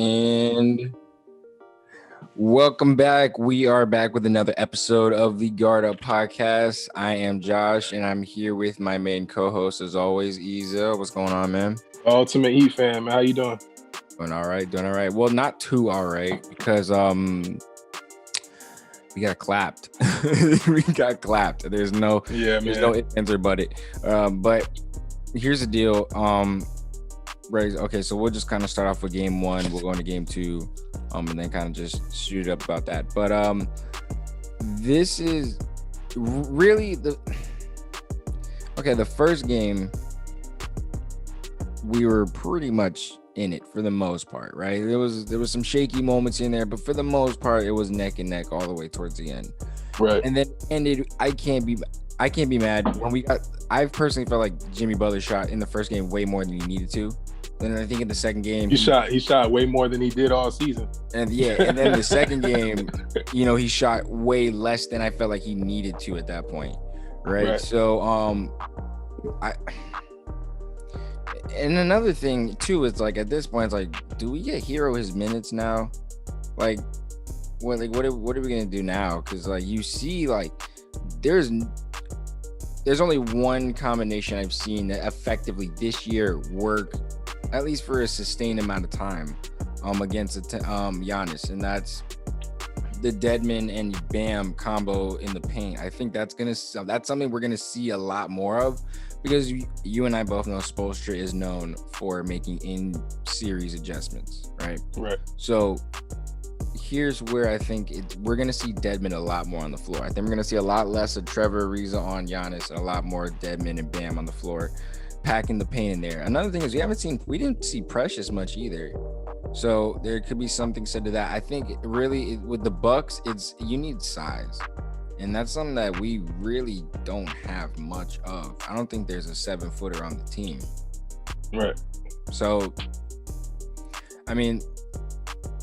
And welcome back. We are back with another episode of the Guard Up Podcast. I am Josh, and I'm here with my main co-host, as always, Isa. What's going on, man? Ultimate Heat fan, man. How you doing? Doing all right. Well, not too all right because we got clapped. There's no ifs, ands, or but it. But here's the deal. Right. Okay, so we'll just kind of start off with game one. We'll go into game two, and then kind of just shoot up about that. But this is really the first game. We were pretty much in it for the most part, right? There was some shaky moments in there, but for the most part, it was neck and neck all the way towards the end. Right. And then ended. I can't be mad when we got. I personally felt like Jimmy Butler shot in the first game way more than he needed to. And I think in the second game, he shot way more than he did all season. And then the second game, he shot way less than I felt like he needed to at that point, right? So, and another thing too is like at this point, it's like, do we get Hero his minutes now? What are we gonna do now? Because like you see, like there's only one combination I've seen that effectively this year work, at least for a sustained amount of time, against Giannis, and that's the Dedmon and Bam combo in the paint. I think that's something we're gonna see a lot more of, because you and I both know Spoelstra is known for making in-series adjustments, right? Right. So here's where I think we're gonna see Dedmon a lot more on the floor. I think we're gonna see a lot less of Trevor Ariza on Giannis, and a lot more Dedmon and Bam on the floor, packing the paint in there. Another thing is we didn't see Precious much either, so there could be something said to that. I think with the Bucks, you need size, and that's something that we really don't have much of. I don't think there's a 7-footer on the team. Right. So, I mean,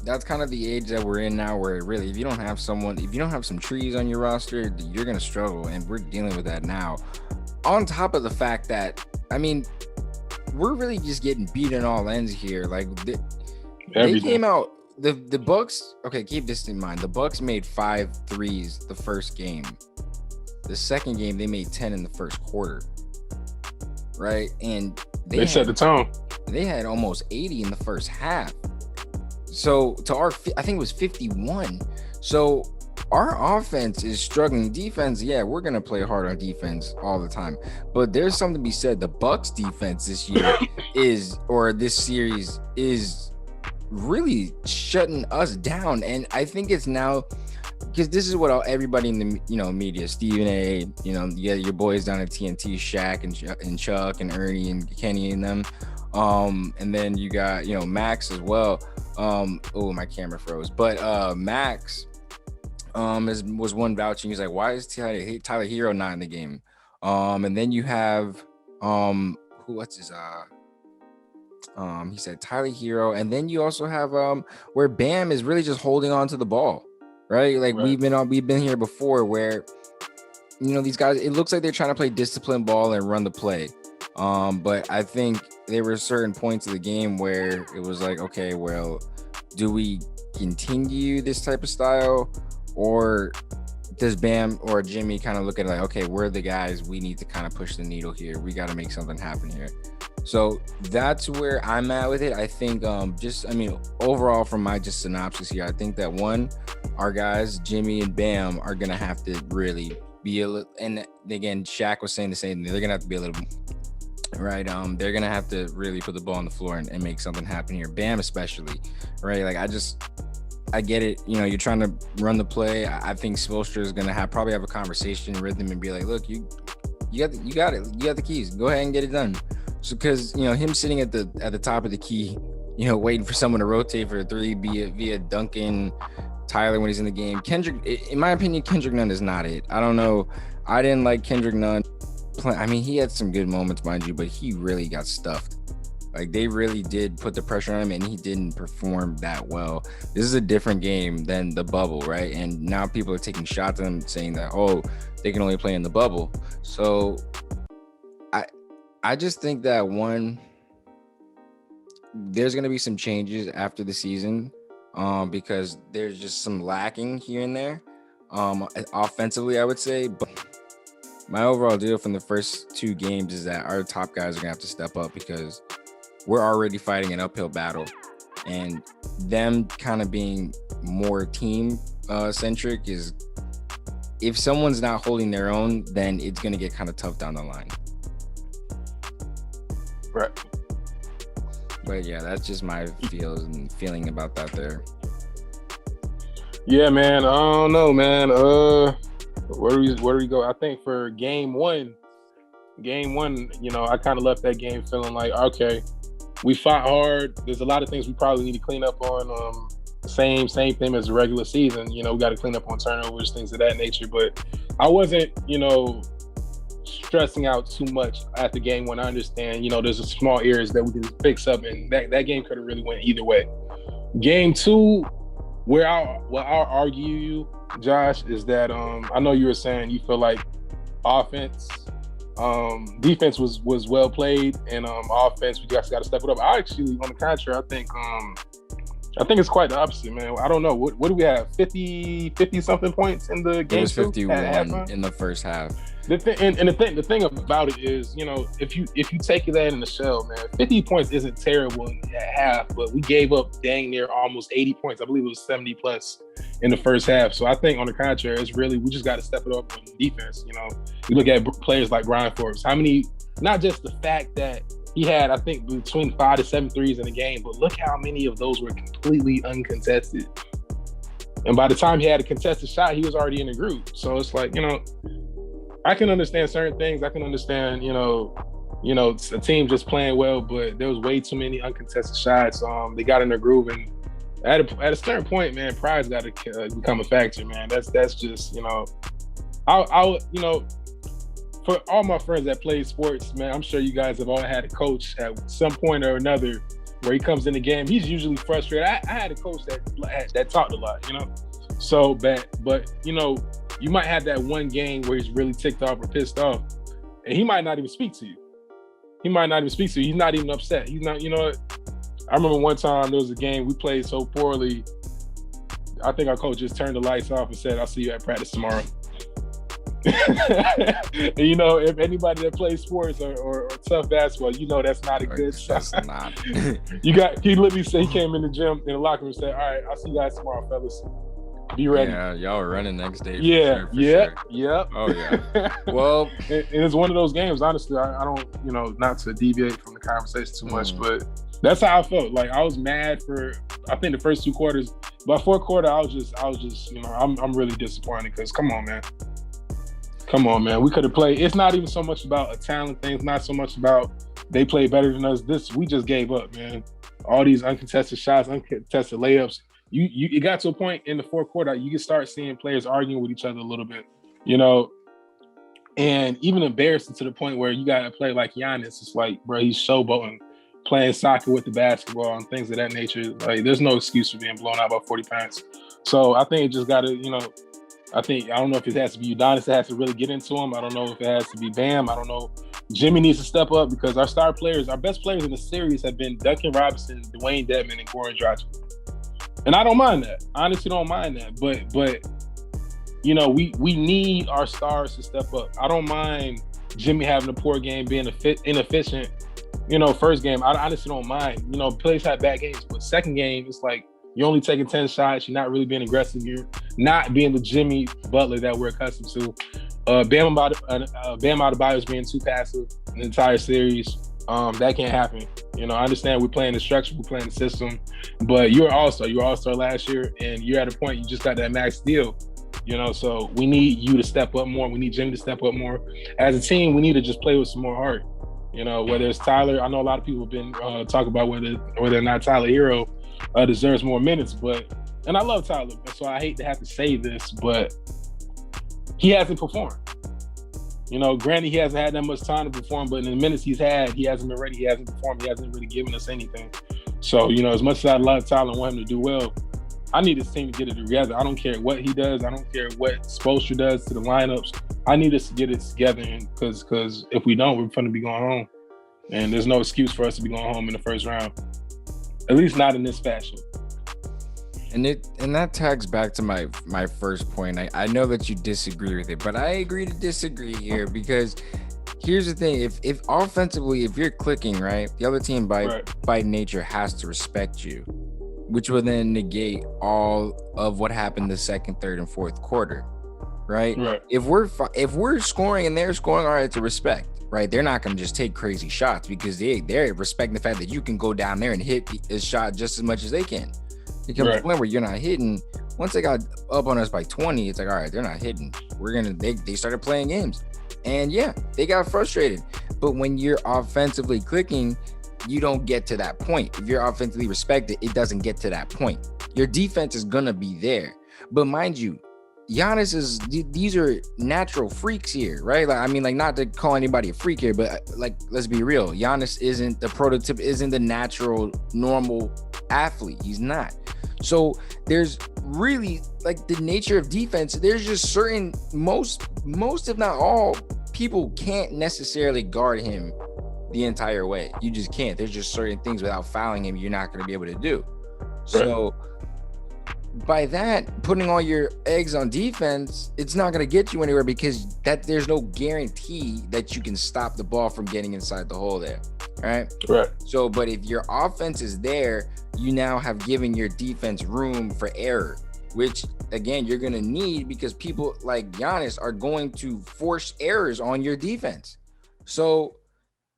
that's kind of the age that we're in now, where really, if you don't have some trees on your roster, you're gonna struggle, and we're dealing with that now. On top of the fact that, I mean, we're really just getting beat on all ends here. Like they came out, the Bucks. Okay, keep this in mind. The Bucks made 5 threes the first game. The second game, they made 10 in the first quarter. Right, and they set the tone. They had almost 80 in the first half. So I think it was 51. So our offense is struggling. Defense, yeah, we're gonna play hard on defense all the time, but there's something to be said. The Bucks defense this year this series is really shutting us down, and I think it's now because this is what everybody in the media, Stephen A, you got your boys down at TNT, Shaq and Chuck and Ernie and Kenny and them, and then you got Max as well. My camera froze, but Max was one vouching. He's like, why is Tyler Hero not in the game? And then you have he said Tyler Hero, and then you also have where Bam is really just holding on to the ball, right? Like we've been here before, where these guys, it looks like they're trying to play disciplined ball and run the play, but I think there were certain points of the game where it was like, okay, well, do we continue this type of style, or does Bam or Jimmy kind of look at it like, okay, we're the guys, we need to kind of push the needle here, we got to make something happen here? So that's where I'm at with it. I think overall from my just synopsis here, I think that our guys Jimmy and Bam are gonna have to really be a little, and again Shaq was saying the same thing, they're gonna have to be a little right. They're gonna have to really put the ball on the floor and make something happen here. Bam especially, right? Like I get it. You're trying to run the play. I think Spoelstra is gonna probably have a conversation with him and be like, look, you got it. You got the keys. Go ahead and get it done. So because him sitting at the top of the key, waiting for someone to rotate for a three via Duncan, Tyler when he's in the game. Kendrick, in my opinion, Kendrick Nunn is not it. I don't know. I didn't like Kendrick Nunn. I mean, he had some good moments, mind you, but he really got stuffed. Like they really did put the pressure on him, and he didn't perform that well. This is a different game than the bubble, right? And now people are taking shots at him, saying that, oh, they can only play in the bubble. So I just think that there's going to be some changes after the season because there's just some lacking here and there offensively, I would say. But my overall deal from the first 2 games is that our top guys are going to have to step up because we're already fighting an uphill battle. And them kind of being more team centric is, if someone's not holding their own, then it's going to get kind of tough down the line. Right. But yeah, that's just my feeling about that there. Yeah, man. I don't know, man. Where do we go? I think for game one, you know, I kind of left that game feeling like, okay, we fought hard. There's a lot of things we probably need to clean up on. Same thing as the regular season. You know, we got to clean up on turnovers, things of that nature. But I wasn't, you know, stressing out too much after game one. I understand, you know, there's a small areas that we can fix up, and that game could have really went either way. Game 2, where I'll argue you, Josh, is that I know you were saying you feel like defense was well played, and offense we just got to step it up. I actually, on the contrary, I think it's quite the opposite, man. I don't know. What do we have? 50 something points in the game? It was 51 in the first half. The thing about it is, you know, if you take that in the shell, man, 50 points isn't terrible at half, but we gave up dang near almost 80 points. I believe it was 70 plus in the first half. So I think on the contrary, it's really, we just got to step it up on defense. You know, you look at players like Brian Forbes, how many, not just the fact that he had, I think, between 5 to 7 threes in the game, but look how many of those were completely uncontested. And by the time he had a contested shot, he was already in the group. So it's like, you know, I can understand certain things. I can understand, you know, a team just playing well, but there was way too many uncontested shots. They got in their groove, and at a certain point, man, pride's got to become a factor, man. That's just, you know, I you know, for all my friends that play sports, man, I'm sure you guys have all had a coach at some point or another where he comes in the game. He's usually frustrated. I had a coach that talked a lot, you know, so bad, but you know, you might have that one game where he's really ticked off or pissed off, and he might not even speak to you. He's not even upset. He's not, you know what? I remember one time there was a game we played so poorly. I think our coach just turned the lights off and said, "I'll see you at practice tomorrow." And, you know, if anybody that plays sports or tough basketball, you know that's not a good shot. That's not. He literally said, he came in the gym in the locker room and said, "All right, I'll see you guys tomorrow, fellas. Be ready." Yeah, y'all are running next day. Yeah. Sure. Oh yeah. Well, and it's one of those games. Honestly, I don't, you know, not to deviate from the conversation too much, but that's how I felt. Like I was mad for, I think, the first 2 quarters. By fourth quarter, I was just, you know, I'm really disappointed because come on, man. We could have played. It's not even so much about a talent thing. It's not so much about they played better than us. We just gave up, man. All these uncontested shots, uncontested layups. You got to a point in the fourth quarter, you can start seeing players arguing with each other a little bit, you know, and even embarrassing to the point where you got to play like Giannis. It's like, bro, he's showboating, playing soccer with the basketball and things of that nature. Like, there's no excuse for being blown out by 40 points. So I think it just got to, you know, I don't know if it has to be Udonis that has to really get into him. I don't know if it has to be Bam. I don't know. Jimmy needs to step up because our star players, our best players in the series have been Duncan Robinson, Dwayne Dedmon, and Goran Dragic. And I don't mind that. I honestly don't mind that. But you know, we need our stars to step up. I don't mind Jimmy having a poor game, being inefficient. You know, first game, I honestly don't mind. You know, players have bad games, but second game, it's like you're only taking 10 shots. You're not really being aggressive. You're not being the Jimmy Butler that we're accustomed to. Bam Adebayo's being too passive in the entire series. That can't happen. You know, I understand we're playing the structure, we're playing the system, but you're all-star. You were all-star last year, and you're at a point you just got that max deal. You know, so we need you to step up more. We need Jimmy to step up more. As a team, we need to just play with some more heart. You know, whether it's Tyler, I know a lot of people have been talking about whether or not Tyler Hero deserves more minutes, and I love Tyler, so I hate to have to say this, but he hasn't performed. You know, granted, he hasn't had that much time to perform, but in the minutes he's had, he hasn't been ready. He hasn't performed. He hasn't really given us anything. So, you know, as much as I love Tyler and want him to do well, I need this team to get it together. I don't care what he does. I don't care what Spoelstra does to the lineups. I need us to get it together, because if we don't, we're going to be going home. And there's no excuse for us to be going home in the first round. At least not in this fashion. And that tags back to my first point. I know that you disagree with it, but I agree to disagree here, because here's the thing: if offensively, if you're clicking right, the other team by nature has to respect you, which will then negate all of what happened the second, third, and fourth quarter, right? If we're scoring and they're scoring, all right, it's a respect, right? They're not going to just take crazy shots, because they're respecting the fact that you can go down there and hit a shot just as much as they can. It comes to a point where you're not hitting. Once they got up on us by 20, it's like, all right, they're not hitting. They started playing games. And yeah, they got frustrated. But when you're offensively clicking, you don't get to that point. If you're offensively respected, it doesn't get to that point. Your defense is going to be there. But mind you, these are natural freaks here, right? Like, I mean, like, not to call anybody a freak here, but like, let's be real. Giannis isn't the prototype, isn't the natural, normal athlete. He's not. So there's really, like, the nature of defense. There's just certain, most if not all, people can't necessarily guard him the entire way. You just can't. There's just certain things without fouling him you're not going to be able to do. So by that, putting all your eggs on defense, it's not going to get you anywhere, because there's no guarantee that you can stop the ball from getting inside the hole there. Right. So, but if your offense is there, you now have given your defense room for error, which again, you're going to need, because people like Giannis are going to force errors on your defense. So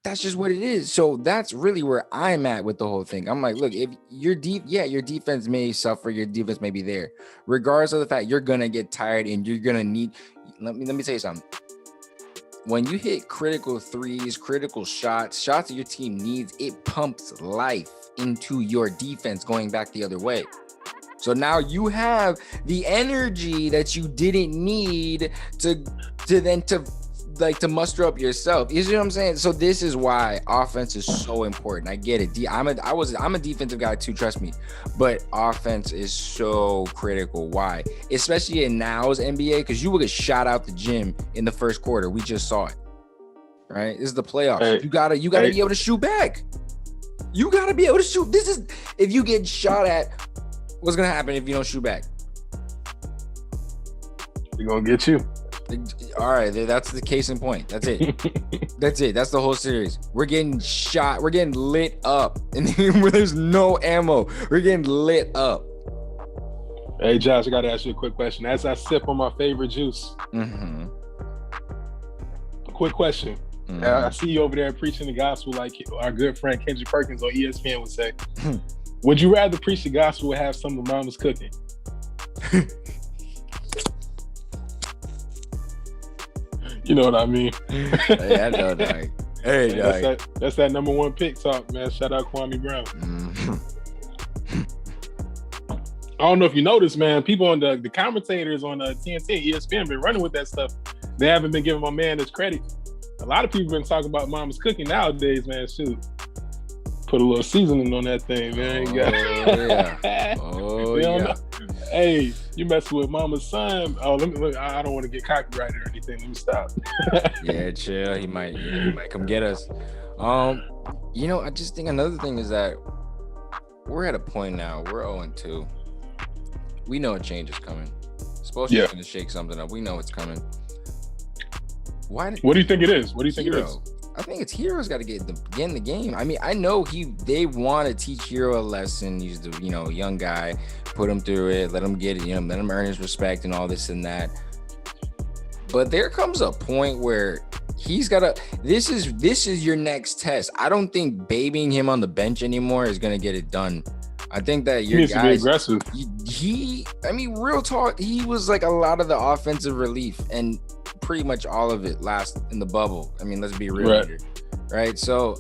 that's just what it is. So that's really where I'm at with the whole thing. I'm like, look, if you're your defense may suffer, your defense may be there, regardless of the fact you're going to get tired and you're going to need, let me tell you something. When you hit critical threes, critical shots that your team needs, it pumps life into your defense going back the other way. So now you have the energy that you didn't need to muster up yourself. You see what I'm saying? So this is why offense is so important. I get it. I'm a defensive guy too, trust me. But offense is so critical. Why? Especially in now's NBA, because you will get shot out the gym in the first quarter. We just saw it. Right? This is the playoffs. Hey, you gotta be able to shoot back. You gotta be able to shoot. This is, if you get shot at, what's gonna happen if you don't shoot back? They're gonna get you. All right, that's the case in point. That's it. That's it. That's the whole series. We're getting shot. We're getting lit up, and there's no ammo. We're getting lit up. Hey, Josh, I got to ask you a quick question. As I sip on my favorite juice, quick question. I see you over there preaching the gospel like our good friend Kendrick Perkins on ESPN would say. Would you rather preach the gospel or have some of mama's cooking? You know what I mean? Yeah, I know that. Hey, that's that number one pick talk, man. Shout out Kwame Brown. I don't know if you noticed, man. People on the commentators on TNT, ESPN, been running with that stuff. They haven't been giving my man his credit. A lot of people been talking about mama's cooking nowadays, man. Shoot, put a little seasoning on that thing, man. Yeah. Hey, you messing with mama's son? Oh, look, I don't want to get copyrighted or anything. Let me stop. Yeah, chill. He might come get us. I just think another thing is that we're at a point now. We're 0-2. We know a change is coming. Spoelstra's going to shake something up. We know it's coming. What do you think it is? What do you think it is? I think it's Hero's got to get in the game. I mean, I know they want to teach Hero a lesson. He's the young guy, put him through it, let him get it, let him earn his respect and all this and that. But there comes a point where he's got to. This is your next test. I don't think babying him on the bench anymore is gonna get it done. I think that your guys, to be aggressive. Real talk. He was like a lot of the offensive relief and pretty much all of it last in the bubble. I mean, let's be real here, right? So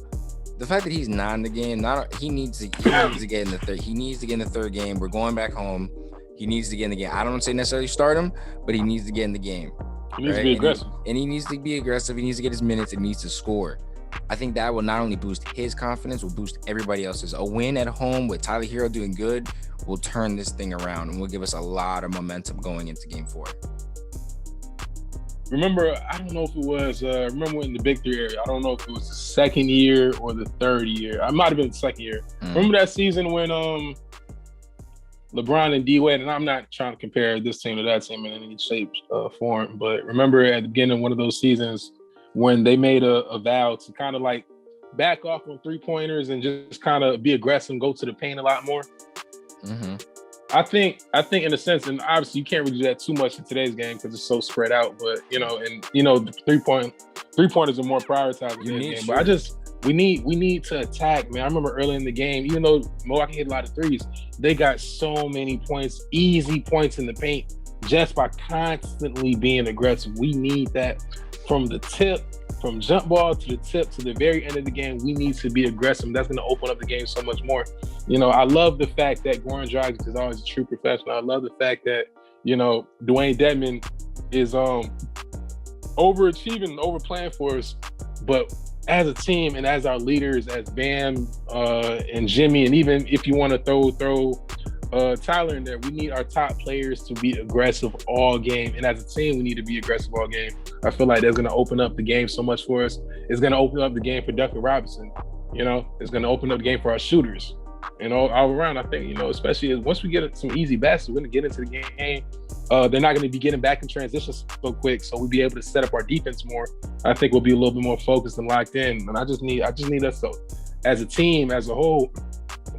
the fact that he's not in the game, he needs to get in the third. He needs to get in the third game. We're going back home. He needs to get in the game. I don't say necessarily start him, but he needs to get in the game. He needs to be aggressive. And he needs to be aggressive. He needs to get his minutes and needs to score. I think that will not only boost his confidence, will boost everybody else's. A win at home with Tyler Hero doing good will turn this thing around and will give us a lot of momentum going into game 4. remember, I don't know if it was, remember in the Big Three area, I don't know if it was the second year or the third year. I might have been the second year. Remember that season when LeBron and D-Wade, and I'm not trying to compare this team to that team in any shape, form, but remember at the beginning of one of those seasons when they made a vow to kind of like back off on three-pointers and just kind of be aggressive and go to the paint a lot more? Mm-hmm. I think in a sense, and obviously you can't really do that too much in today's game because it's so spread out. But the three-pointers are more prioritized in this game. But we need to attack, man. I remember early in the game, even though Milwaukee hit a lot of threes, they got so many points, easy points in the paint, just by constantly being aggressive. We need that from the tip. From jump ball to the tip to the very end of the game, we need to be aggressive. That's going to open up the game so much more. I love the fact that Goran Dragic is always a true professional. I love the fact that, Dwayne Dedmon is overachieving and overplaying for us. But as a team and as our leaders, as Bam and Jimmy, and even if you want to throw Tyler in there, we need our top players to be aggressive all game. And as a team, we need to be aggressive all game. I feel like that's going to open up the game so much for us. It's going to open up the game for Duncan Robinson. It's going to open up the game for our shooters. All around, I think, especially once we get some easy baskets, we're going to get into the game. They're not going to be getting back in transition so quick, so we'll be able to set up our defense more. I think we'll be a little bit more focused and locked in. And I just need us to, as a team, as a whole,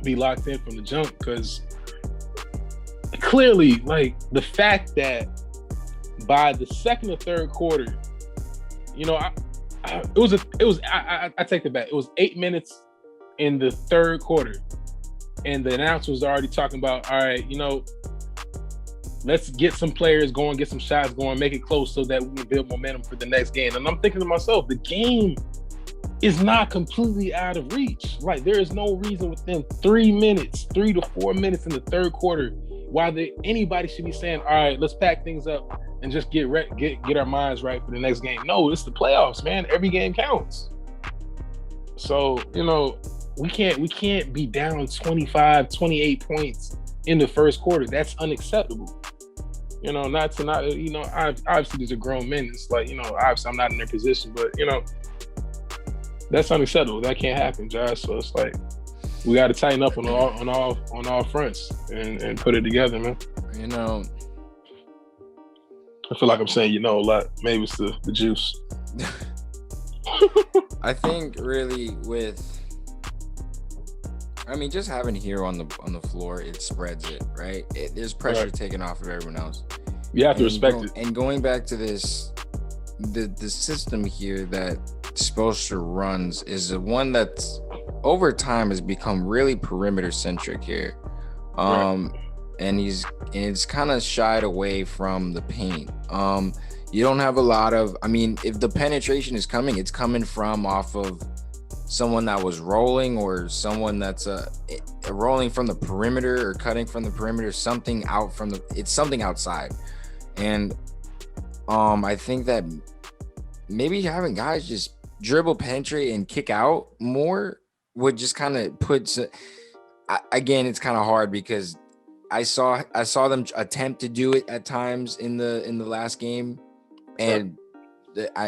be locked in from the jump, because clearly, like, the fact that by the second or third quarter, I take it back. It was 8 minutes in the third quarter, and the announcer was already talking about, all right, let's get some players going, get some shots going, make it close so that we can build momentum for the next game. And I'm thinking to myself, the game is not completely out of reach. Like, there is no reason within 3 to 4 minutes in the third quarter why anybody should be saying, all right, let's pack things up and just get our minds right for the next game. No, it's the playoffs, man. Every game counts. So, we can't be down 25, 28 points in the first quarter. That's unacceptable. Obviously these are grown men. It's like, obviously I'm not in their position, but that's unacceptable. That can't happen, Josh. So it's like, we got to tighten up on all fronts and put it together, man. I feel like I'm saying, a lot. Maybe it's the juice. I think really just having Hero on the floor, it spreads it, right? There's pressure taken off of everyone else. You have to respect it. And going back to this, the system here that Spoelstra runs is the one that's over time has become really perimeter centric here. And it's kind of shied away from the paint. You don't have a lot of, if the penetration is coming, it's coming from off of someone that was rolling, or someone that's rolling from the perimeter or cutting from the perimeter, something outside. And I think that maybe having guys just dribble, penetrate, and kick out more would just kind of again, it's kind of hard because I saw them attempt to do it at times in the last game, and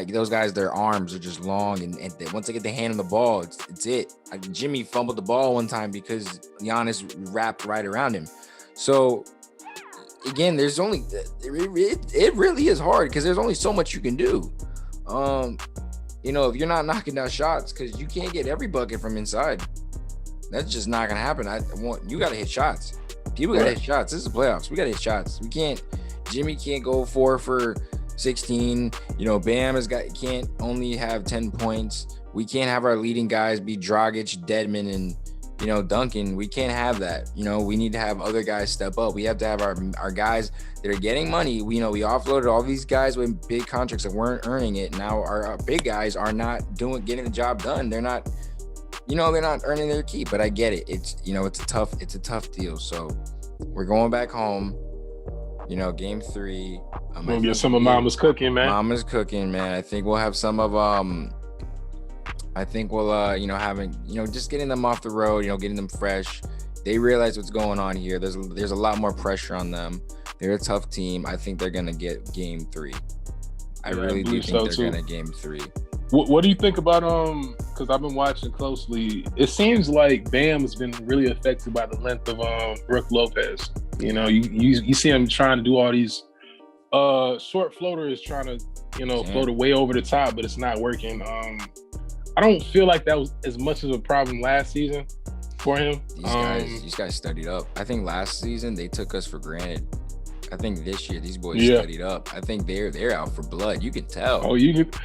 those guys, their arms are just long, and once they get the hand on the ball, it's it. Jimmy fumbled the ball one time because Giannis wrapped right around him. So again, there's only it really is hard because there's only so much you can do. If you're not knocking down shots, because you can't get every bucket from inside, that's just not gonna happen. You gotta hit shots. People gotta hit shots. This is the playoffs. We gotta hit shots. Jimmy can't go 4 for 16. Bam can't only have 10 points. We can't have our leading guys be Dragic, Dedmon, and Duncan. We can't have that. We need to have other guys step up. We have to have our guys that are getting money. We offloaded all these guys with big contracts that weren't earning it. Now our big guys are not getting the job done. They're not earning their keep. But I get it. It's it's a tough deal. So we're going back home. Game 3. I'm gonna get some of Mama's cooking, man. Mama's cooking, man. I think we'll have some of having just getting them off the road, getting them fresh. They realize what's going on here. There's a lot more pressure on them. They're a tough team. I think they're gonna get game 3. I really do think they're gonna game 3. What do you think about because I've been watching closely. It seems like Bam has been really affected by the length of Brook Lopez. You know, you see him trying to do all these short floaters, trying to, you know, float it way over the top, but it's not working. I don't feel like that was as much of a problem last season for him. These guys studied up. I think last season they took us for granted. I think this year these boys studied up. I think they're out for blood. You can tell. Oh,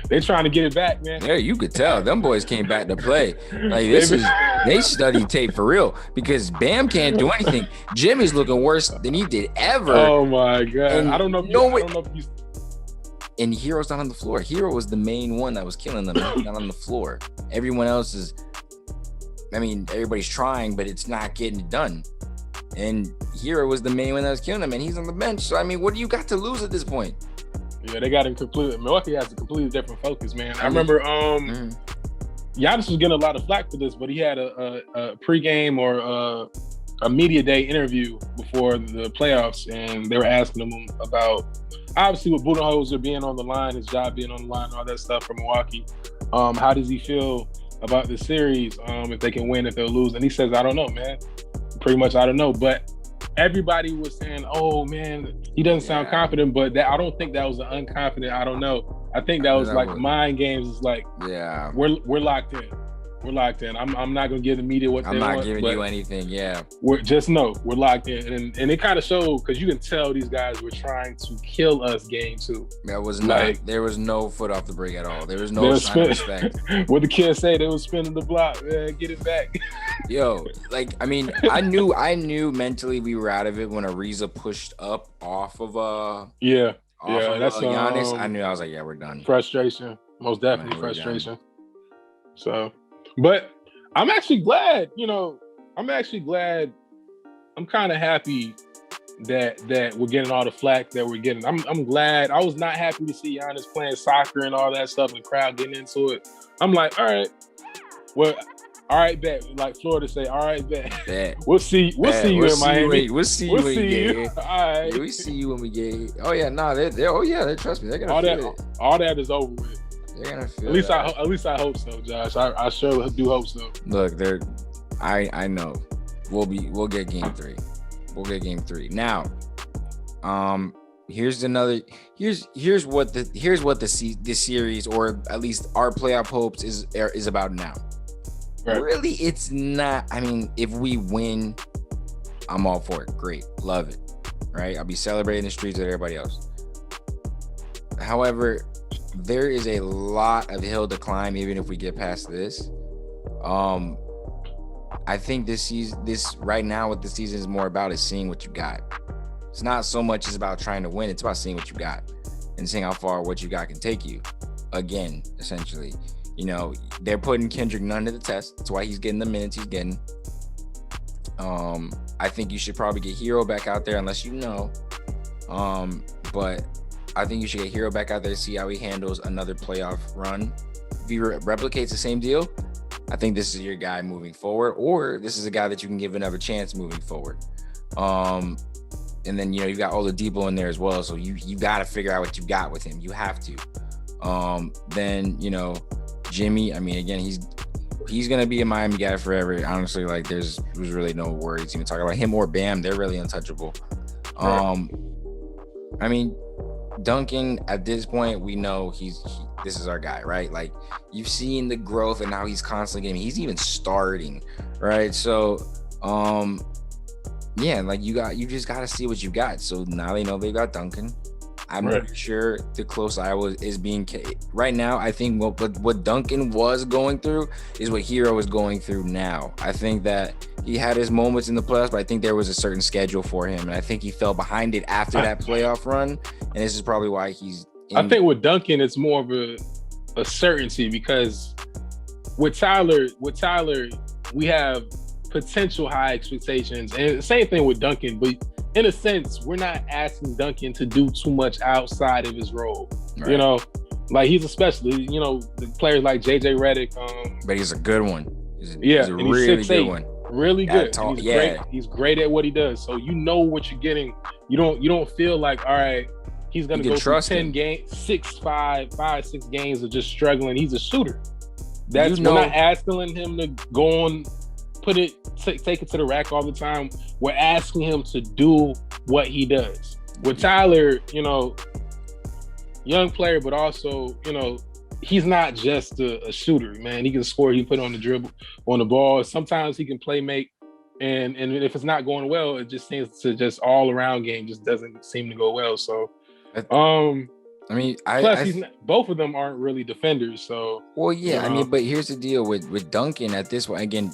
they're trying to get it back, man. Yeah, you could tell. Them boys came back to play. Like they studied tape for real because Bam can't do anything. Jimmy's looking worse than he did ever. Oh my god! And I don't know. And Hero's not on the floor. Hero was the main one that was killing them. He's not on the floor. Everyone else is. I mean, everybody's trying, but it's not getting it done. And Hero was the main one that was killing him, and he's on the bench. So I mean, what do you got to lose at this point? Yeah, they got him completely. Milwaukee has a completely different focus, man. I remember Giannis was getting a lot of flack for this, but he had a pregame or a media day interview before the playoffs, and they were asking him about obviously with Budenholzer being on the line, his job being on the line, all that stuff for Milwaukee. How does he feel about the series? If they can win, if they'll lose, and he says, "I don't know, man. Pretty much, I don't know." But everybody was saying, "Oh man, he doesn't sound confident." But I don't think that was an unconfident. I don't know. I think that was like mind games. It's like, we're locked in. We're locked in. I'm not gonna give the media what they want. I'm not giving you anything. Yeah. We're locked in, and it kind of showed because you can tell these guys were trying to kill us game 2. That was like there was no foot off the brake at all. There was no sign of respect. What the kids say, they was spinning the block. Man, get it back. Yo, like I mean, I knew mentally we were out of it when Ariza pushed up off of that's Giannis. I knew I was like, yeah, we're done. Frustration, most definitely frustration. So. But I'm actually glad, I'm kind of happy that we're getting all the flack that we're getting. I'm glad. I was not happy to see Giannis playing soccer and all that stuff and the crowd getting into it. I'm like, all right, well, all right, bet. Like Florida say, all right, bet. We'll see you in Miami. We'll see you when you get here. All right. Yeah, we see you when we get here. Oh yeah, they trust me. They're gonna feel it. All that is over with. They're gonna feel at least I hope so, Josh. I sure do hope so. Look, I know we'll get game 3. We'll get game 3. Now, here's what the series, or at least our playoff hopes is about now. Right. Really, it's not. I mean, if we win, I'm all for it. Great, love it. Right, I'll be celebrating the streets with everybody else. However, there is a lot of hill to climb even if we get past this. I think this right now what the season is more about is seeing what you got. It's not so much as about trying to win, it's about seeing what you got and seeing how far what you got can take you. Again, essentially, they're putting Kendrick Nunn to the test. That's why he's getting the minutes he's getting. I think you should probably get Hero back out there unless but I think you should get Hero back out there to see how he handles another playoff run. If he replicates the same deal, I think this is your guy moving forward, or this is a guy that you can give another chance moving forward. And then, you've got Oladipo in there as well. So you got to figure out what you got with him. You have to. Then, Jimmy, I mean, again, he's going to be a Miami guy forever. Honestly, like there's really no worries even talking about him or Bam. They're really untouchable. Right. I mean, Duncan, at this point, we know this is our guy, right? Like you've seen the growth and how he's constantly getting. He's even starting, right? So, like you just got to see what you got. So now they know they got Duncan. I'm pretty sure the close Iowa is being right now. I think what Duncan was going through is what Hero is going through now. I think that he had his moments in the playoffs, but I think there was a certain schedule for him, and I think he fell behind it after that playoff run. And this is probably why he's. I think with Duncan, it's more of a certainty because with Tyler, we have potential high expectations, and the same thing with Duncan, but. In a sense, we're not asking Duncan to do too much outside of his role. Right. Like he's a specialist. The players like JJ Redick. But he's a good one. He's a really good one. Really good. Great. He's great at what he does. So you know what you're getting. You don't feel like, all right, he's going to go through 10 games, 6 games of just struggling. He's a shooter. We're not asking him to go on, take it to the rack all the time. We're asking him to do what he does. With Tyler, young player, but also, he's not just a shooter, man. He can score. He can put on the dribble, on the ball. Sometimes he can play make. And if it's not going well, it just seems to just all around game just doesn't seem to go well. So, both of them aren't really defenders. So, well, yeah, but here's the deal with Duncan at this point. Again,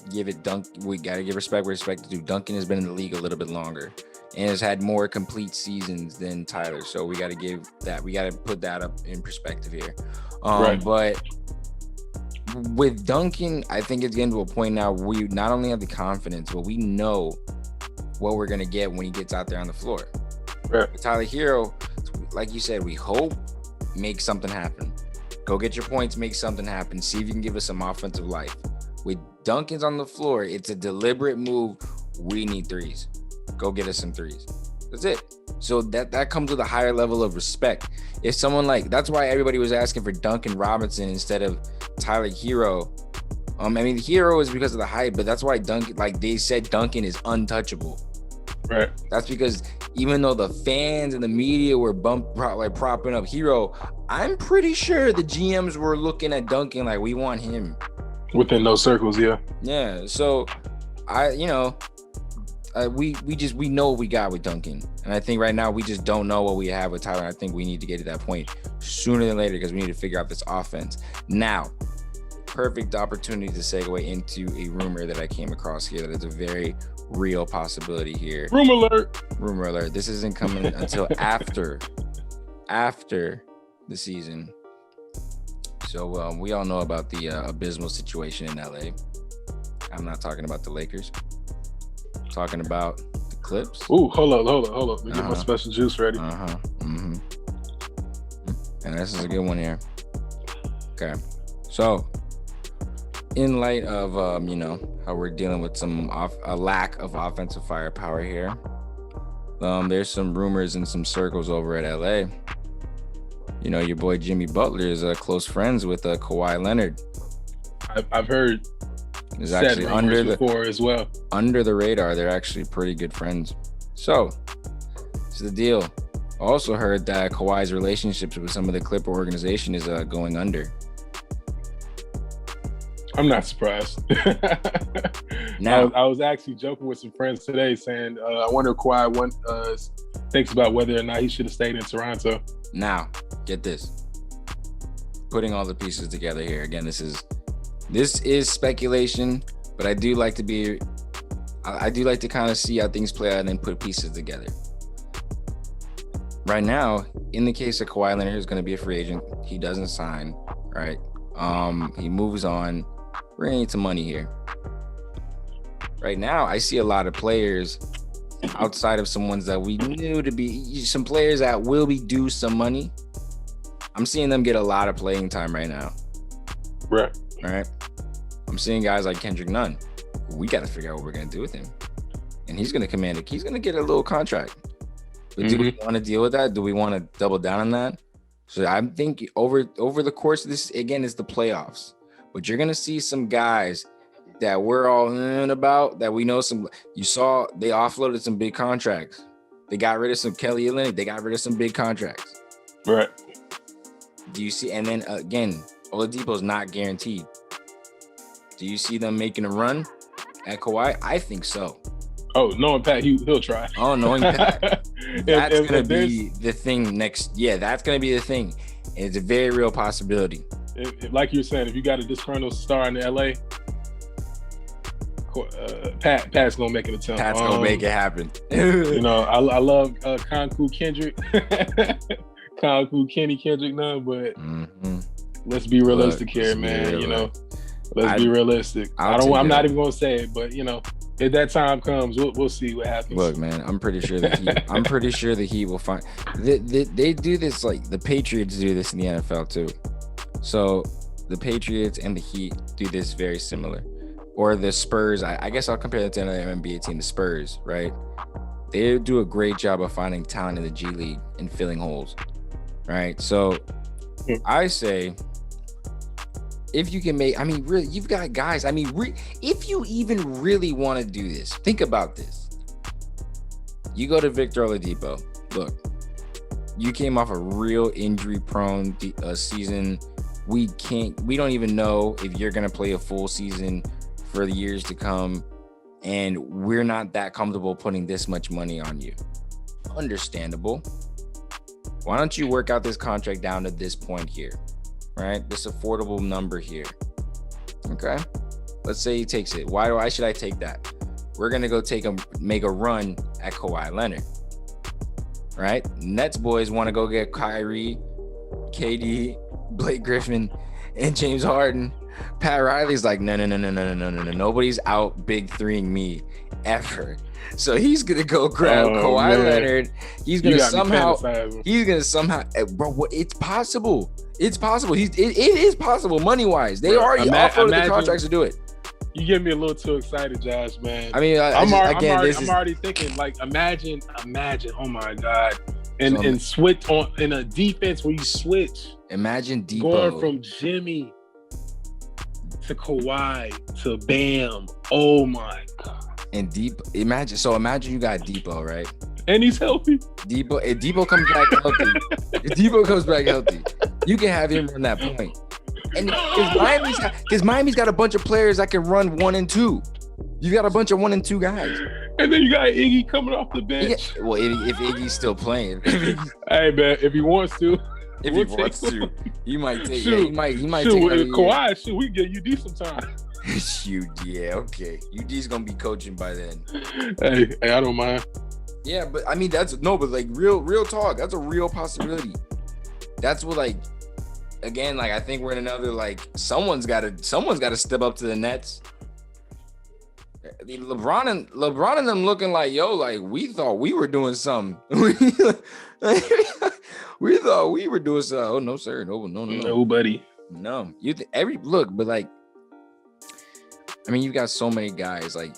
we got to give respect where respect is due. Duncan has been in the league a little bit longer and has had more complete seasons than Tyler. So we got to put that up in perspective here. Right. But with Duncan, I think it's getting to a point now where we not only have the confidence, but we know what we're going to get when he gets out there on the floor. Right. With Tyler Hero, like you said, we hope make something happen. Go get your points, make something happen. See if you can give us some offensive life. With Duncan's on the floor, it's a deliberate move. We need threes. Go get us some threes. That's it. So that comes with a higher level of respect. If someone that's why everybody was asking for Duncan Robinson instead of Tyler Hero. The Hero is because of the hype, but that's why Duncan, they said Duncan is untouchable. Right. That's because even though the fans and the media were propping up Hero, I'm pretty sure the GMs were looking at Duncan like, we want him within those circles. Yeah. Yeah. So we know what we got with Duncan, and I think right now we just don't know what we have with Tyler. I think we need to get to that point sooner than later because we need to figure out this offense. Now, perfect opportunity to segue into a rumor that I came across here that is a very real possibility here. Rumor alert. This isn't coming until after the season. So we all know about the abysmal situation in LA. I'm not talking about the Lakers. Talking about the Clips. Ooh, hold up. Let me get my special juice ready. And this is a good one here. Okay. So, in light of how we're dealing with a lack of offensive firepower here, there's some rumors in some circles over at LA. Your boy Jimmy Butler is close friends with Kawhi Leonard. I've heard. Is actually under the radar. They're actually pretty good friends. So, this is the deal. Also heard that Kawhi's relationships with some of the Clipper organization is going under. I'm not surprised. Now, I was actually joking with some friends today, saying I wonder if Kawhi thinks about whether or not he should have stayed in Toronto. Now, get this. Putting all the pieces together here. Again, this is speculation, but I do like to kind of see how things play out and then put pieces together. Right now, in the case of Kawhi Leonard, who's going to be a free agent, he doesn't sign, right? He moves on. We're going to need some money here. Right now, I see a lot of players outside of some ones that we knew to be some players that will be due some money. I'm seeing them get a lot of playing time right now. Right. All right. I'm seeing guys like Kendrick Nunn. We got to figure out what we're going to do with him. And he's going to he's going to get a little contract. But do we want to deal with that? Do we want to double down on that? So I'm thinking over the course of this, again, it's the playoffs. But you're going to see some guys that we're all in about that we know some. You saw they offloaded some big contracts. They got rid of some Kelly Olynyk. They got rid of some big contracts. Right. Do you see? And then again, Oladipo's not guaranteed. Do you see them making a run at Kawhi? I think so. Oh, knowing Pat, he'll try. Oh, knowing Pat. That's going to be the thing next. Yeah, that's going to be the thing. It's a very real possibility. Like you're saying, if you got a disgruntled star in LA, Pat's going to make an attempt. Pat's going to make it happen. I love Kanku Kendrick. Kanku Kenny Kendrick Nunn, but let's be realistic here, man. Let's be realistic. I'm not even going to say it, but if that time comes, we'll see what happens. Look, man, I'm pretty sure the Heat will find. They do this, like the Patriots do this in the NFL too. So the Patriots and the Heat do this very similar. Or the Spurs. I guess I'll compare that to another NBA team, the Spurs, right? They do a great job of finding talent in the G League and filling holes. right? So I say, if you can make, I mean, really, you've got guys. I mean, if you even really want to do this, think about this. You go to Victor Oladipo. Look, you came off a real injury-prone season. We don't even know if you're gonna play a full season for the years to come, and we're not that comfortable putting this much money on you. Understandable. Why don't you work out this contract down to this point here, right? This affordable number here. Okay. Let's say he takes it. Why should I take that? We're gonna go make a run at Kawhi Leonard, right? Nets boys want to go get Kyrie, KD, Blake Griffin, and James Harden. Pat Riley's like, no. Nobody's out big threeing me ever. So he's gonna go grab Kawhi Leonard. He's gonna somehow, bro. It's possible. It's possible. It is possible money wise. They already offered the contracts to do it. You get me a little too excited, Josh, man. I mean, I'm already thinking, like, imagine. Oh my God, and switch on in a defense where you switch. Imagine Depot going from Jimmy to Kawhi to Bam. Oh my God. And imagine you got Depot, right? And he's healthy. If Depot comes back healthy, you can have him run that point. And because Miami's got a bunch of players that can run 1 and 2. You got a bunch of 1 and 2 guys. And then you got Iggy coming off the bench. Well, if Iggy's still playing. Hey man, if he wants to. If he wants to, he might take. Shoot, yeah, he might shoot, take. Kawhi, shoot, we get UD sometime. Shoot, yeah, okay. UD's gonna be coaching by then. Hey, I don't mind. Yeah, but I mean but like real talk. That's a real possibility. That's what, like, again, like, I think we're in another, like, someone's got to step up to the Nets. LeBron and them looking like, yo, like, we thought we were doing something. We thought we were doing something. Oh no, sir. No, Nobody. No. But like, I mean, you've got so many guys. Like,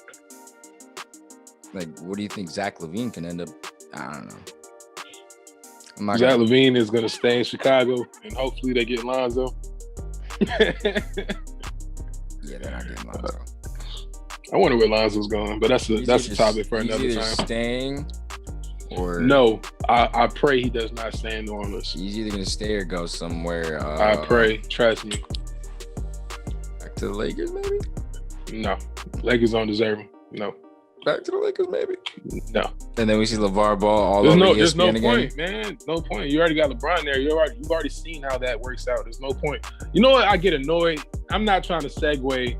what do you think Zach LaVine can end up? I don't know. Zach LaVine is gonna stay in Chicago, and hopefully they get Lonzo. Yeah, they're not getting Lonzo. I wonder where Lonzo's going, but that's a topic for another time. Staying or no, I pray he does not stay in New Orleans. He's either gonna stay or go somewhere. I pray, trust me. Back to the Lakers, maybe. No, Lakers don't deserve him. No. Back to the Lakers, maybe. No. And then we see LeVar Ball all over ESPN There's no again. point, man. No point. You already got LeBron there. You've already seen how that works out. There's no point. You know what? I get annoyed. I'm not trying to segue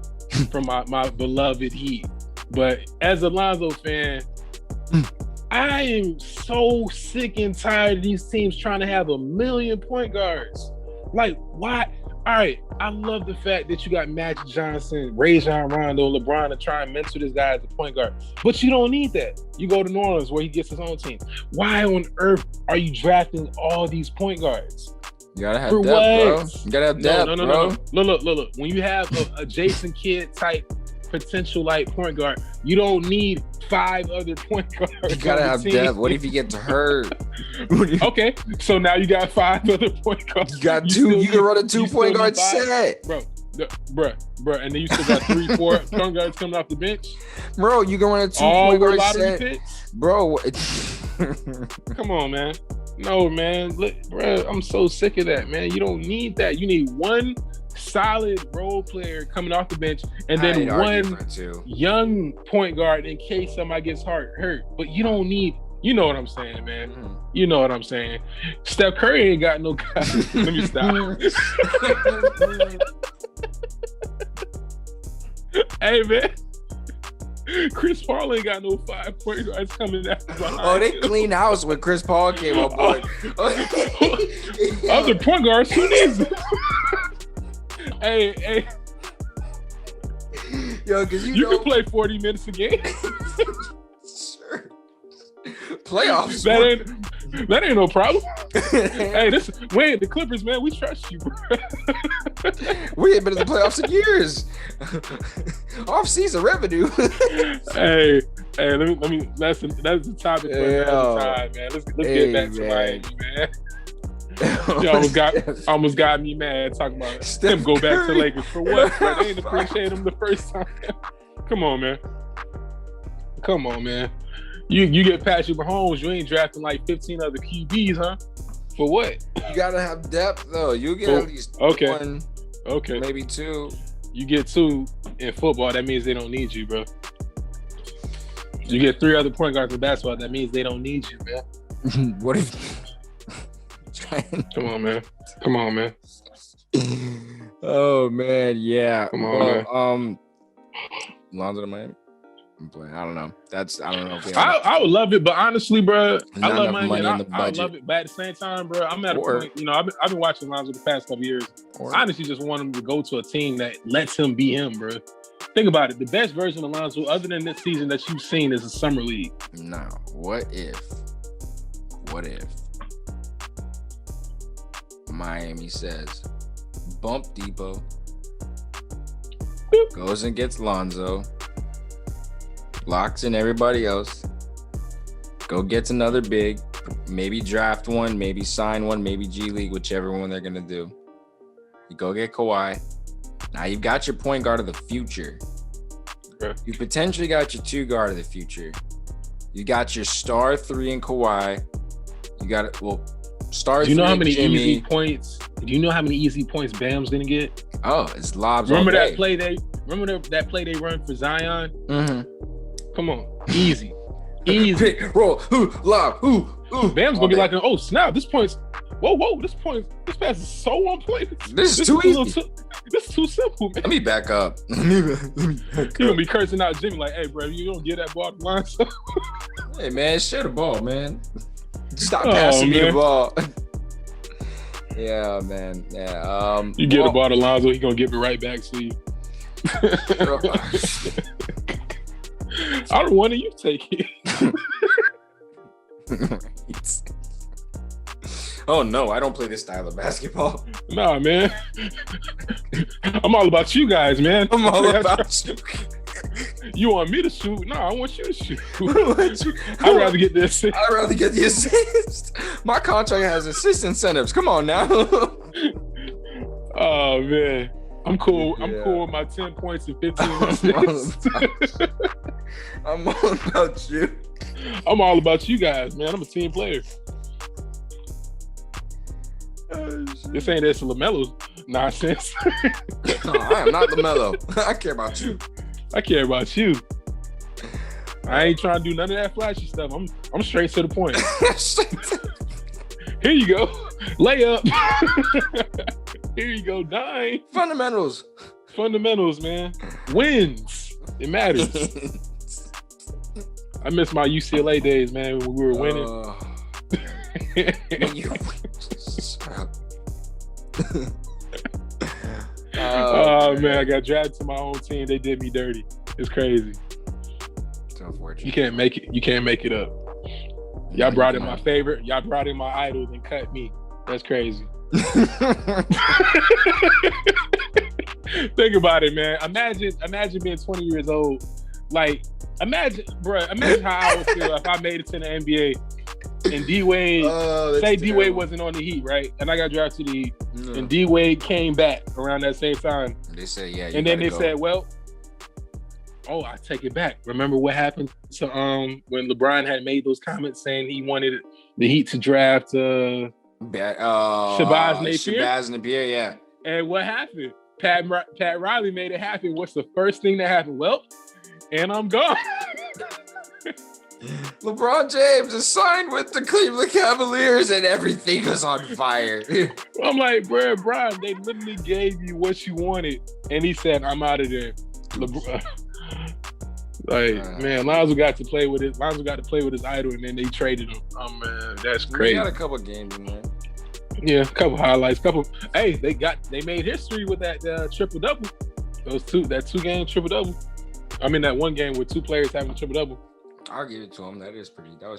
from my beloved Heat, but as a Lonzo fan, I am so sick and tired of these teams trying to have 1 million point guards. Like, why? All right, I love the fact that you got Magic Johnson, Rajon Rondo, LeBron to try and mentor this guy as a point guard. But you don't need that. You go to New Orleans where he gets his own team. Why on earth are you drafting all these point guards? You gotta have depth, bro. You gotta have depth, bro. Look. When you have a Jason Kidd type potential like point guard, you don't need 5 other point guards. You gotta have depth. What if he gets hurt? Okay, so now you got 5 other point guards. You got 2. You can run a 2-point guard set, bro. And then you still got 3, 4 point guards coming off the bench. Bro, you can run a 2-point guard set, picks? bro. Come on, man. No, man. Look, bro, I'm so sick of that, man. You don't need that. You need one solid role player coming off the bench, and then one young point guard in case somebody gets hurt. But you don't need, you know what I'm saying, man. You know what I'm saying. Steph Curry ain't got no guys. Let me stop. Hey, man. Chris Paul ain't got no 5 point guards coming out behind. Oh, they cleaned house when Chris Paul came on board. Other point guards, who needs them? Hey. Yo, because you can play 40 minutes a game. Sure. Playoffs. That ain't no problem. Hey, the Clippers, man, we trust you, bro. We ain't been in the playoffs in years. Off-season revenue. hey, let me. That's the topic for another time, man. Let's get back to Miami, man. You almost got me mad talking about him go back to Lakers for what? Bro? They didn't appreciate him the first time. Come on, man. You get Patrick Mahomes, you ain't drafting like 15 other QBs, huh? For what? You gotta have depth though. You get at least one, maybe two. You get two in football, that means they don't need you, bro. You get 3 other point guards in basketball, that means they don't need you, man. What if? Come on, man. Oh man, yeah. Come on, man. Lonzo to Miami. I'm playing. I don't know. I don't know. I would love it, but honestly, bro, I love Miami. I love it, but at the same time, bro, I'm at a point. You know, I've been watching Lonzo the past couple years. I honestly just want him to go to a team that lets him be him, bro. Think about it. The best version of Lonzo, other than this season that you've seen, is the summer league. No. What if Miami says, bump Depot, goes and gets Lonzo, locks in everybody else, go gets another big, maybe draft one, maybe sign one, maybe G League, whichever one they're gonna do. You go get Kawhi. Now you've got your point guard of the future. You potentially got your 2 guard of the future. You got your star 3 in Kawhi. You got it. Well, star 3. Do you know how many Jimmy. easy points? Do you know how many easy points Bam's gonna get? Oh, it's lobs. Remember all day. that play that play they run for Zion? Mm-hmm. Come on, easy. Pick, roll, lob, Bam's gonna be like, oh snap! This pass is so on point. This is too easy. This is too simple, man. Let me back up. You're gonna be cursing out Jimmy like, hey, bro, you don't get that ball to line. Hey, man, share the ball, man. Stop passing me the ball. Yeah, man. Yeah. You get the ball to Lonzo, he gonna give it right back to you. I don't want you to take it. Oh no, I don't play this style of basketball. Nah, man. I'm all about you guys, man. I'm all about you. You want me to shoot? No, I want you to shoot. I'd rather get the assist. I'd rather get the assist. My contract has assist incentives. Come on now. Oh man. I'm cool. Yeah. I'm cool with my 10 points and 15 assists. I'm all about you. I'm all about you guys, man. I'm a team player. This ain't this LaMelo nonsense. No, I am not LaMelo. I care about you. I care about you. I ain't trying to do none of that flashy stuff. I'm straight to the point. Here you go. Layup. Here you go. Dime. Fundamentals, man. Wins. It matters. I miss my UCLA days, man, when we were winning. Oh man, I got drafted to my own team. They did me dirty. It's crazy. It's unfortunate. You can't make it. You can't make it up. Y'all brought in my favorite. Y'all brought in my idol and cut me. That's crazy. Think about it, man. Imagine being 20 years old. Like, imagine how I would feel if I made it to the NBA and D-Wade, D-Wade wasn't on the Heat, right? And I got drafted to the Heat. And D-Wade came back around that same time. They said, yeah, and then they said, well, I take it back. Remember what happened to when LeBron had made those comments saying he wanted the Heat to draft Shabazz Napier? Shabazz Napier, yeah. And what happened? Pat Riley made it happen. What's the first thing that happened? Well, and I'm gone. LeBron James is signed with the Cleveland Cavaliers and everything was on fire. I'm like, bro, Brian, they literally gave you what you wanted. And he said, I'm out of there. LeBron. Man, Lonzo got to play with his idol, and then they traded him. Oh man, that's crazy. We got a couple games in there. Yeah, a couple highlights. Hey, they made history with that triple double. That 2-game triple double. I mean, that 1 game with 2 players having a triple double. I'll give it to him. That was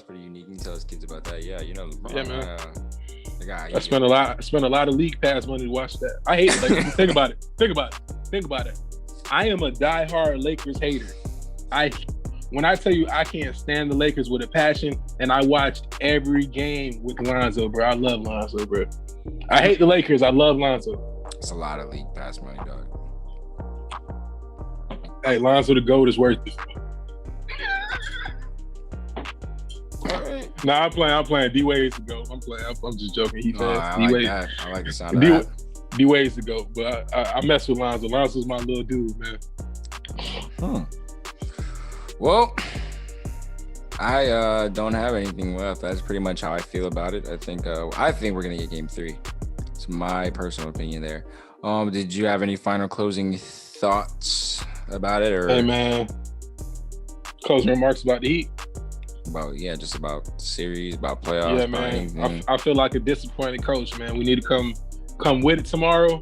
pretty unique. You can tell his kids about that. Yeah, you know, LeBron, yeah, man. The guy. I spent a lot of league pass money to watch that. I hate Lakers. Think about it. I am a diehard Lakers hater. I when I tell you I can't stand the Lakers with a passion, and I watched every game with Lonzo, bro. I love Lonzo, bro. I hate the Lakers. I love Lonzo. It's a lot of league pass money, dog. Hey, Lonzo the GOAT is worth it. All right. Nah, I'm playing. D-Wade's the GOAT. I'm just joking. He fast. I like the sound of that. D-Wade's the GOAT, but I mess with Lonzo. Lonzo's my little dude, man. Well, I don't have anything left. That's pretty much how I feel about it. I think we're gonna get game 3. It's my personal opinion there. Did you have any final closing thoughts about it, or hey man, closing remarks about the Heat? Just about the series, about playoffs? Yeah, man. I feel like a disappointed coach, man. We need to come with it tomorrow,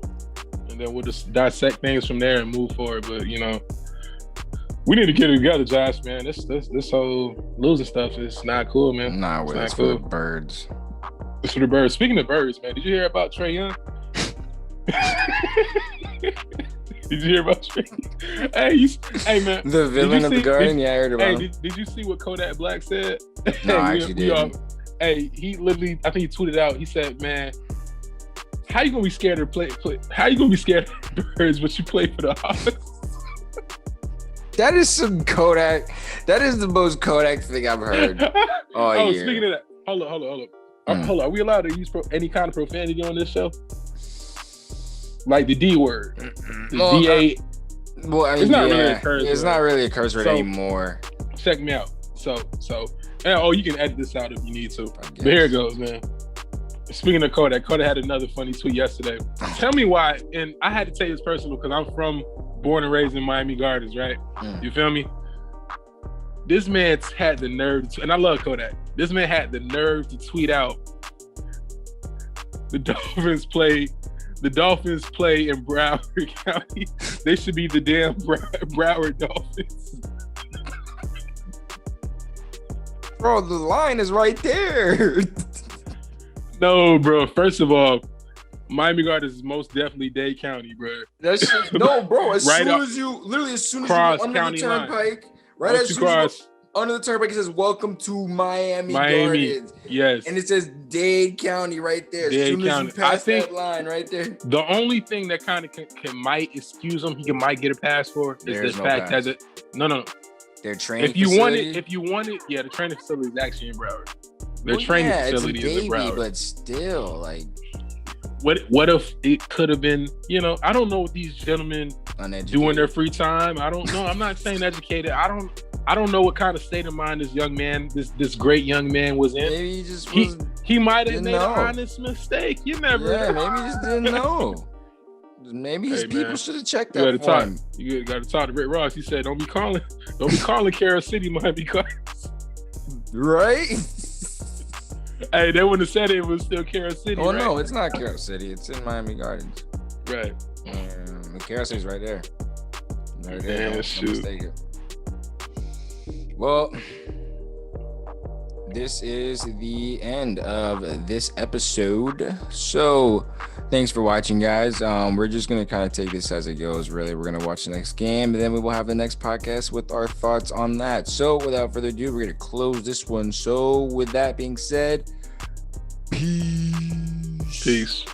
and then we'll just dissect things from there and move forward. But we need to get it together, Josh, man. This whole losing stuff is not cool, man. Nah, it's for the birds. It's for the birds. Speaking of birds, man, did you hear about Trae Young? Did you hear about Trae? Hey, man. The villain of the Garden? Yeah, I heard about him. Did you see what Kodak Black said? No, I actually didn't. He literally, I think he tweeted out, he said, man, how you gonna be scared of play? How you gonna be scared of birds, but you play for the Hawks? That is some Kodak. That is the most Kodak thing I've heard all year. Speaking of that, hold on. Hold on. Are we allowed to use any kind of profanity on this show? Like the D word, the DA. It's not really a curse word. It's not really a curse word anymore. Check me out. So, you can edit this out if you need to. But here it goes, man. Speaking of Kodak had another funny tweet yesterday. Tell me why, and I had to take this personal because I'm born and raised in Miami Gardens, right? You feel me? This man had the nerve to, and I love Kodak. This man had the nerve to tweet out the Dolphins play in Broward County. They should be the damn Broward Dolphins. Bro, the line is right there. No, bro. First of all, Miami Gardens is most definitely Dade County, bro. No, bro. As right soon as you go under the turnpike, under the turnpike, it says "Welcome to Miami Gardens." Yes, and it says Dade County right there. As soon as you pass that line right there. The only thing that kind of might excuse him, he might get a pass for, is the fact that no. Their training if you want it, yeah, the training facility is actually in Broward. Their training facility is in Broward. But still, like, what if it could have been? I don't know what these gentlemen do in their free time. I don't know. I'm not saying educated. I don't know what kind of state of mind this young man, this great young man was in. Maybe he might have made an honest mistake. You never know. Maybe he just didn't know. Maybe his people should have checked that for him. You got to talk to Rick Ross. He said, don't be calling Carol City Miami Gardens. Right? Hey, they wouldn't have said it was still Carol City. Oh, right? No, it's not Carol City. It's in Miami Gardens. Right. Carol City's right there. Right there. Damn, shoot. Well, this is the end of this episode. So, thanks for watching, guys. We're just going to kind of take this as it goes, really. We're going to watch the next game, and then we will have the next podcast with our thoughts on that. So, without further ado, we're going to close this one. So, with that being said, peace.